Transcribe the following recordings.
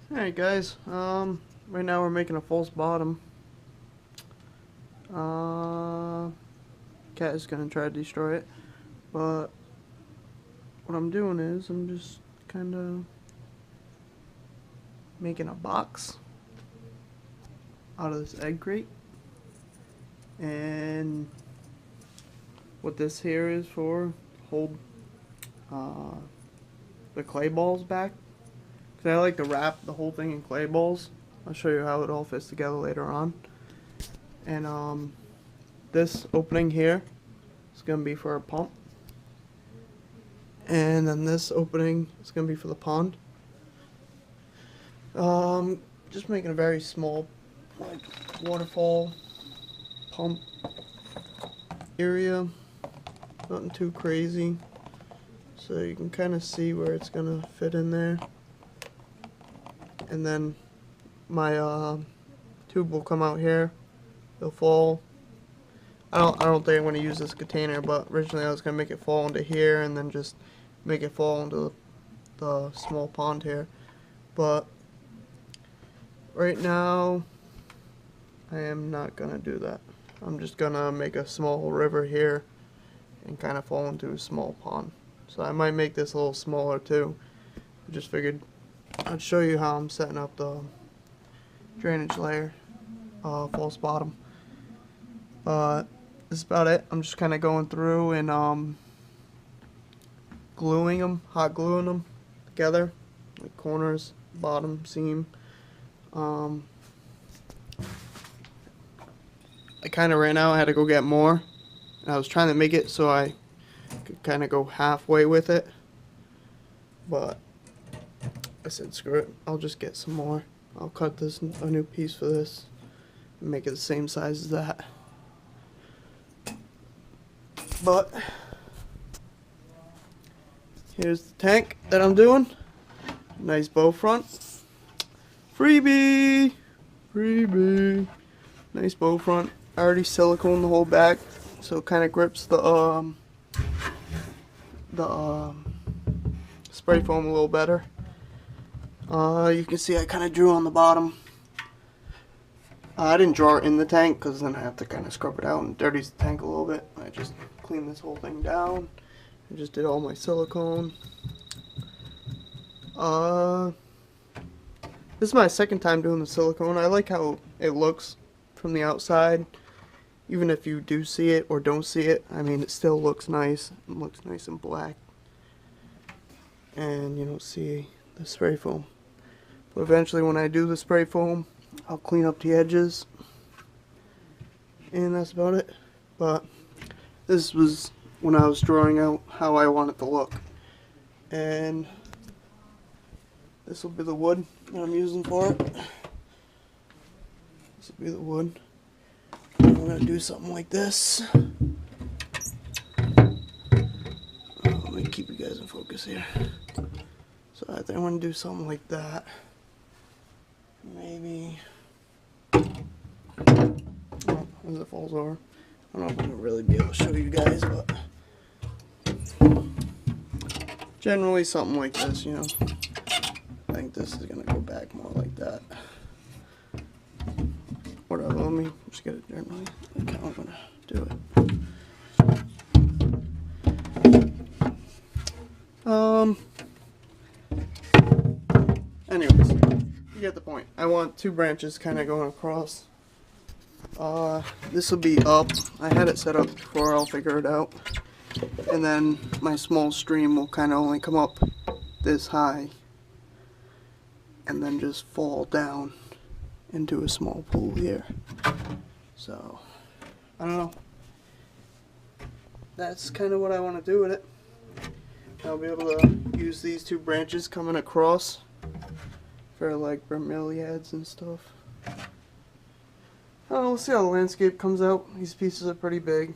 Alright guys, right now we're making a false bottom. Cat is gonna try to destroy it, but what I'm doing is I'm just kinda making a box out of this egg crate. And what this here is for, hold the clay balls back. Because I like to wrap the whole thing in clay balls. I'll show you how it all fits together later on. And this opening here is going to be for a pump. And then this opening is going to be for the pond. Just making a very small, like, waterfall pump area. Nothing too crazy. So you can kind of see where it's going to fit in there. And then my tube will come out here. It'll fall. I don't think I'm going to use this container, but originally I was going to make it fall into here and then just make it fall into the small pond here. But right now I am not going to do that. I'm just going to make a small river here and kind of fall into a small pond. So I might make this a little smaller too. I just figured I'd show you how I'm setting up the drainage layer, false bottom. But this is about it. I'm just kind of going through and gluing them, hot gluing them together, like corners, bottom, seam. I kind of ran out. I had to go get more. And I was trying to make it so I could kind of go halfway with it, but I said screw it, I'll just get some more. I'll cut this a new piece for this and make it the same size as that. But here's the tank that I'm doing. Nice bow front. Freebie! Freebie! Nice bow front. I already silicone the whole back so it kind of grips the spray foam a little better. You can see I kind of drew on the bottom. I didn't draw it in the tank because then I have to kind of scrub it out and dirties the tank a little bit. I just cleaned this whole thing down and just did all my silicone. This is my second time doing the silicone. I like how it looks from the outside. Even if you do see it or don't see it, I mean, it still looks nice. It looks nice and black. And you don't see the spray foam. But eventually when I do the spray foam, I'll clean up the edges. And that's about it. But this was when I was drawing out how I want it to look. And this will be the wood that I'm using for it. This will be the wood. I'm going to do something like this. Let me keep you guys in focus here. So I think I'm going to do something like that. Maybe. Oh, as it falls over. I don't know if I'm going to really be able to show you guys, but generally something like this, you know. I think this is going to go back more like that. Whatever, let me just get it generally. Okay, I'm going to do it. Anyways, you get the point. I want two branches kind of going across. This will be up. I had it set up before, I'll figure it out. And then my small stream will kind of only come up this high and then just fall down into a small pool here. So, I don't know. That's kind of what I want to do with it. I'll be able to use these two branches coming across for like bromeliads and stuff. I don't know, we'll see how the landscape comes out. These pieces are pretty big.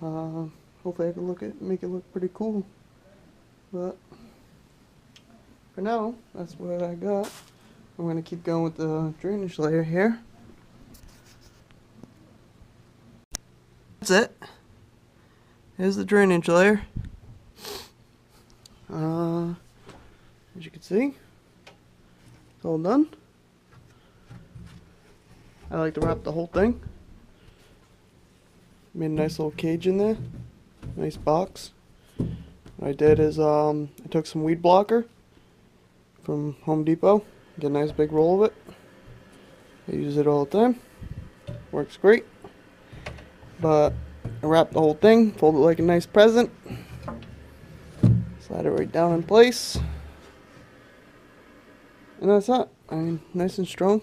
Hopefully I can make it look pretty cool. But for now, that's what I got. I'm going to keep going with the drainage layer here. That's it. Here's the drainage layer. As you can see, It's all done. I like to wrap the whole thing. Made a nice little cage in there. Nice box. What I did is I took some weed blocker from Home Depot. Get a nice big roll of it. I use it all the time. Works great. But I wrap the whole thing, fold it like a nice present. Slide it right down in place. And that's that. I mean, nice and strong.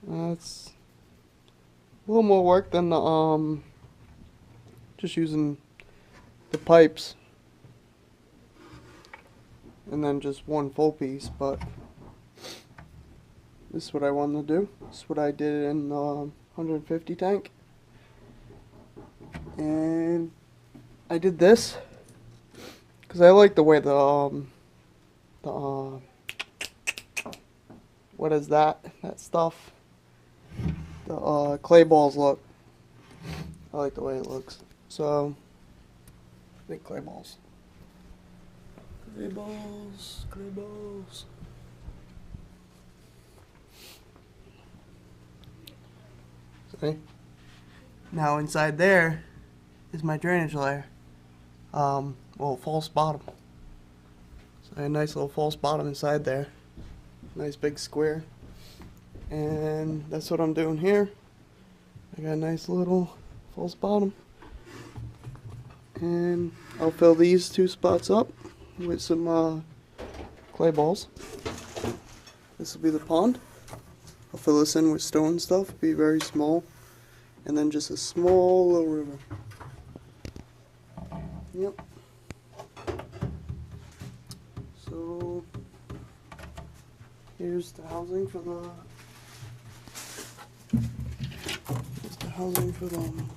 It's a little more work than the just using the pipes and then just one full piece, but this is what I wanted to do. This is what I did in the 150 tank, and I did this because I like the way the what is that stuff, the clay balls look. I like the way it looks. So big clay balls. Clay balls, clay balls. See? Now inside there is my drainage layer. Well, false bottom. So a nice little false bottom inside there. Nice big square. And that's what I'm doing here. I got a nice little false bottom. And I'll fill these two spots up with some clay balls. This will be the pond. I'll fill this in with stone stuff, be very small, and then just a small little river. Yep. So here's the housing for the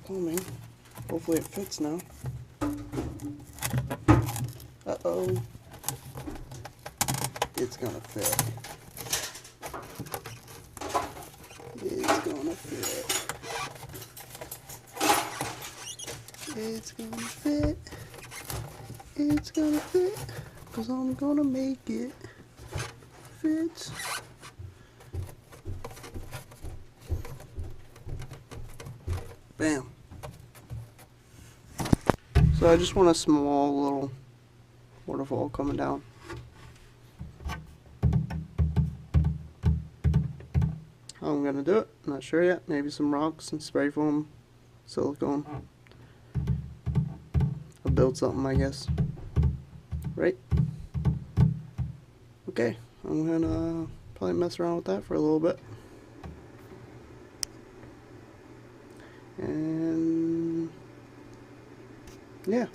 plumbing. Hopefully it fits now. Uh-oh. It's gonna fit. It's gonna fit. It's gonna fit. It's gonna fit. 'Cause I'm gonna make it fit. Bam. So I just want a small little waterfall coming down. How I'm gonna do it, not sure yet. Maybe some rocks and spray foam, silicone. I'll build something, I guess. Right? Okay, I'm gonna probably mess around with that for a little bit. And yeah.